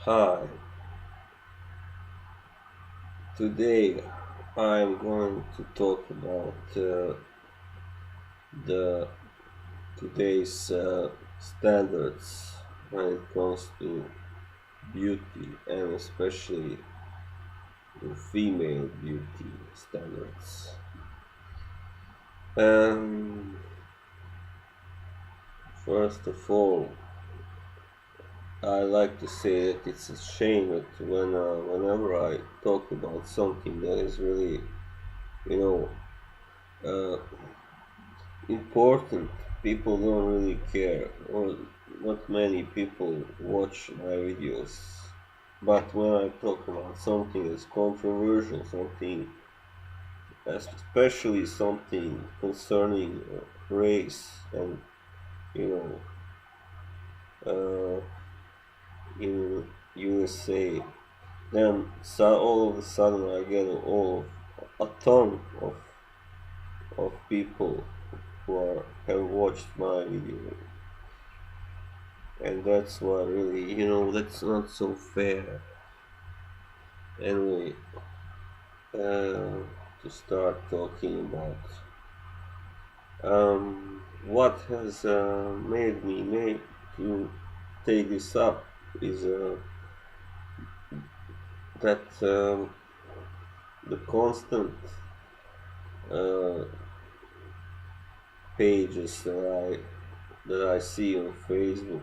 Hi, today I'm going to talk about the today's standards when it comes to beauty and especially the female beauty standards. Um, First of all, I like to say that it's a shame that whenever I talk about something that is really, you know, uh, important, people don't really care, or not many people watch my videos. But when I talk about something that's controversial, something, especially something concerning race and you know, in USA, then all of a sudden I get a ton of people who have watched my video, and that's why really, that's not so fair. Anyway, to start talking about what has made me make to take this up is that the constant uh, pages that I see on Facebook,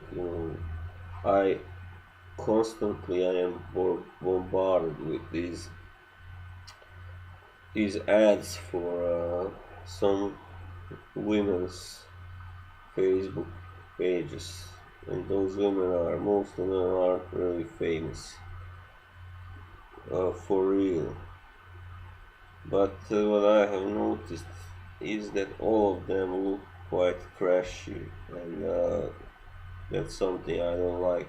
I constantly I am bombarded with these ads for some women's Facebook pages, and those women are most of them aren't really famous for real. But what I have noticed is that all of them look quite trashy, and that's something I don't like.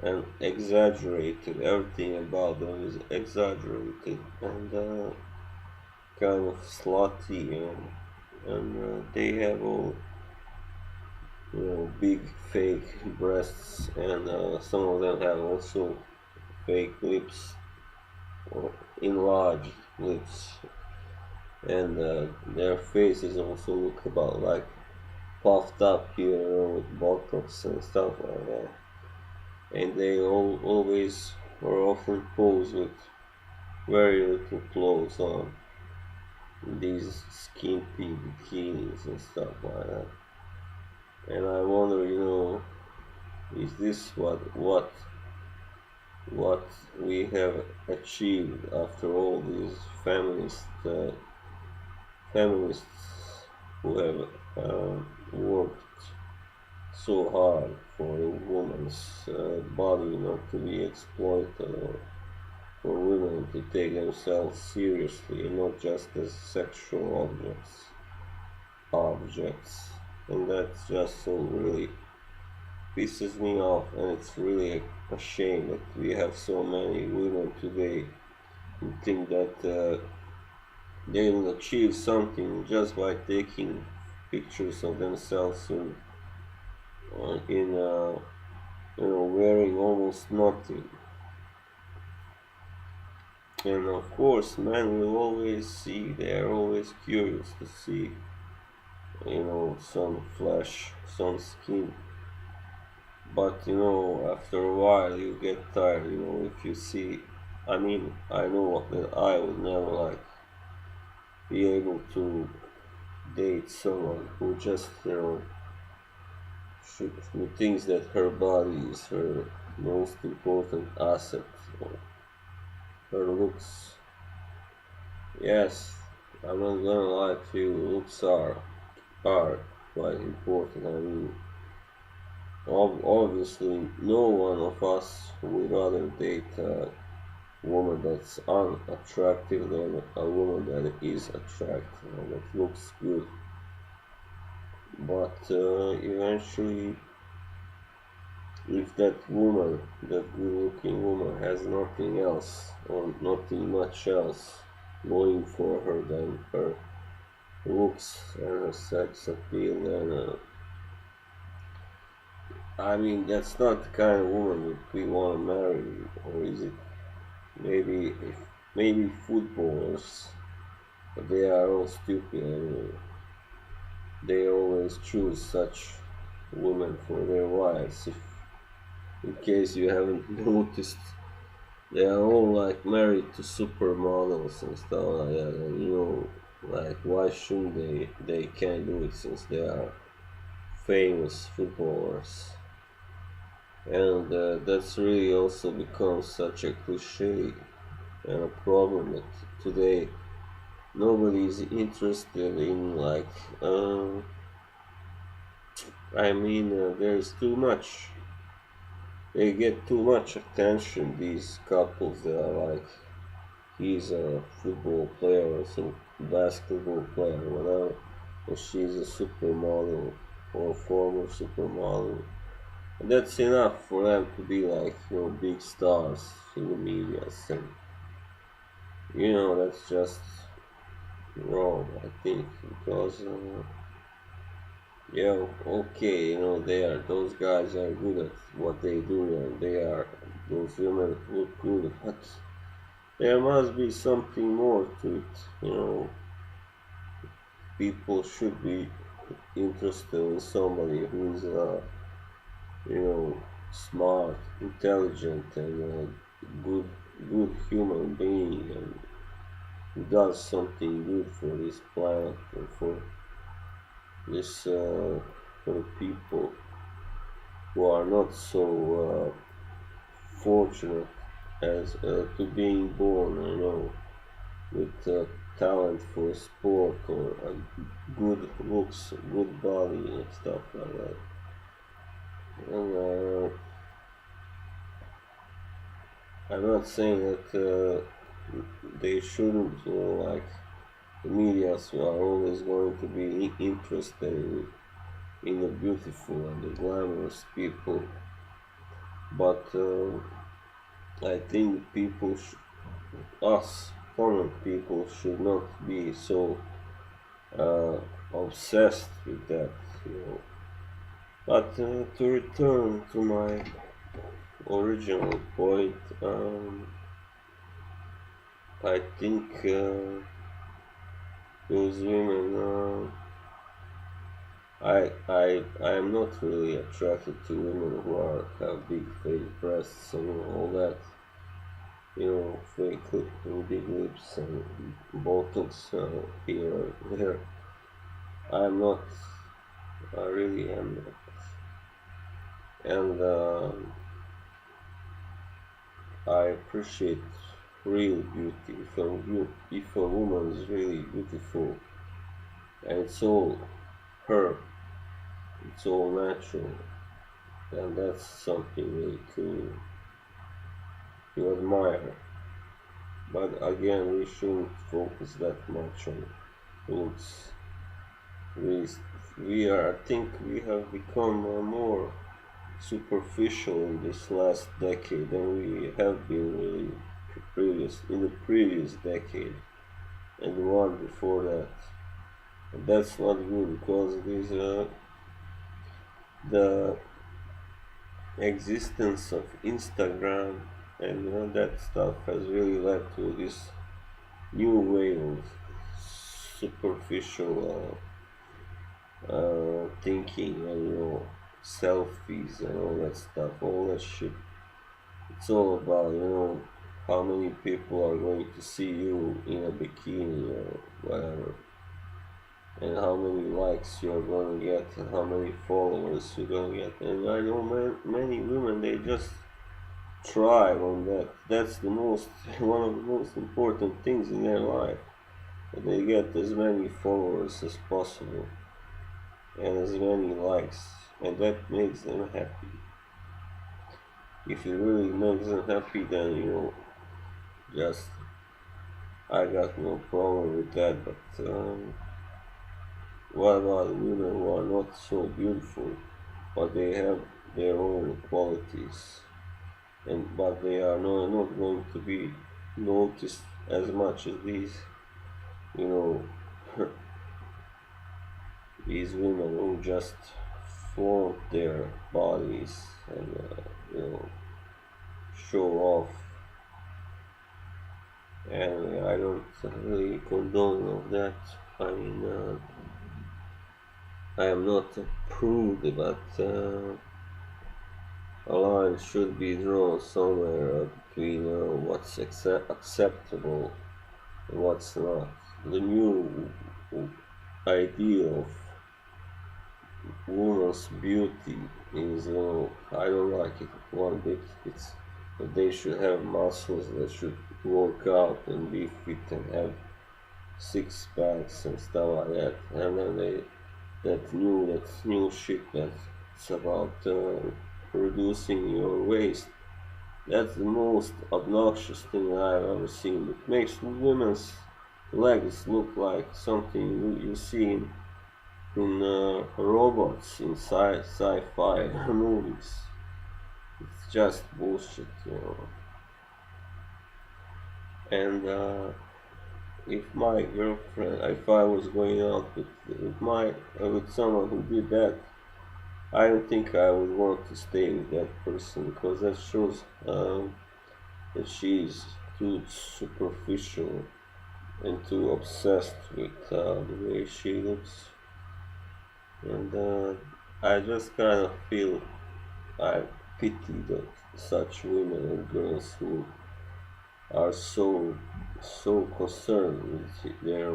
And exaggerated, everything about them is exaggerated and kind of slutty, and they have all big fake breasts, and some of them have also fake lips or enlarged lips, and their faces also look about like puffed up here, with botox and stuff like that. And they always or often pose with very little clothes on, these skimpy bikinis and stuff like that. And I wonder, is this what we have achieved after all these feminists who have worked so hard for a woman's body not to be exploited, or for women to take themselves seriously and not just as sexual objects. And that's just so really pisses me off, and it's really a shame that we have so many women today who think that they will achieve something just by taking pictures of themselves in wearing almost nothing. And of course, men will always see, they are always curious to see, some flesh, some skin. But after a while, you get tired. If you see, I mean, I know that I would never like be able to date someone who just, who thinks that her body is her most important asset, or her looks. Yes, I'm not gonna lie to you, looks are quite important. I mean, obviously, no one of us would rather date a woman that's unattractive than a woman that is attractive and that looks good. But eventually, if that woman, that good-looking woman, has nothing else or nothing much else going for her than her looks and her sex appeal, then I mean, that's not the kind of woman that we want to marry, or is it? Maybe, maybe footballers, but they are all stupid anyway. They always choose such women for their wives. If, in case you haven't noticed, they are all like married to supermodels and stuff like that. And you know, like why shouldn't they? They can do it since they are famous footballers. And that's really also become such a cliche and a problem that today nobody is interested in like there's too much, they get too much attention, these couples that are like he's a football player or some basketball player or whatever, and she's a supermodel or former supermodel, and that's enough for them to be like, you know, big stars in the media. And you know, that's just wrong, I think, because yeah, okay, you know, they are, those guys are good at what they do, and they are, those women look good, but there must be something more to it, you know. People should be interested in somebody who's, you know, smart, intelligent, and good, good human being, and who does something good for this planet and for this, for the people who are not so fortunate as to being born, you know, with talent for sport or good looks, good body and stuff like that. And I'm not saying that they shouldn't, you know, like the medias are always going to be interested in the beautiful and the glamorous people, but I think people, us common people, should not be so uh, obsessed with that, you know. But to return to my original point, I think those women, I am not really attracted to women who are have big fake breasts and all that, you know, fake big lips and botox here and there. I'm not, I really am not. And I appreciate real beauty. If a woman is really beautiful and it's all her, it's all natural, then that's something really to admire. But again, we shouldn't focus that much on looks. We, we are, I think we have become more superficial in this last decade than we have been really in the previous decade and the one before that. And that's not good because the existence of Instagram and that stuff has really led to this new way of superficial thinking and selfies and all that stuff, all that shit. It's all about how many people are going to see you in a bikini or whatever, and how many likes you're going to get, and how many followers you're going to get. And I know many women, they just thrive on that. That's the most one of the most important things in their life. That they get as many followers as possible and as many likes, and that makes them happy. If it really makes them happy, then just I got no problem with that. But what about women who are not so beautiful, but they have their own qualities, and but they are not going to be noticed as much as you know, these women who just flaunt their bodies and you know show off. And I don't really condone of that. I mean, I am not a prude, but a line should be drawn somewhere between what's acceptable and what's not. The new idea of woman's beauty is, I don't like it one bit. It's that they should have muscles, they should work out and be fit and have six packs and stuff like that. And then that new shit that's about reducing your waist. That's the most obnoxious thing I've ever seen. It makes women's legs look like something you see in robots in sci-fi movies. It's just bullshit. And if my girlfriend, if I was going out with someone who did that, I don't think I would want to stay with that person because that shows that she's too superficial and too obsessed with the way she looks. And I just kind of feel I pity such women and girls who are so concerned with their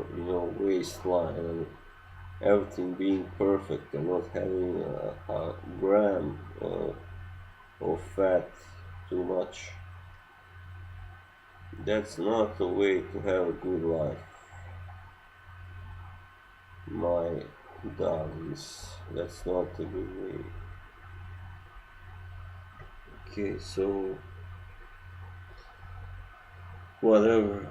waistline and everything being perfect and not having a gram of fat too much. That's not the way to have a good life, my darlings. That's not a good way. Okay, so whatever.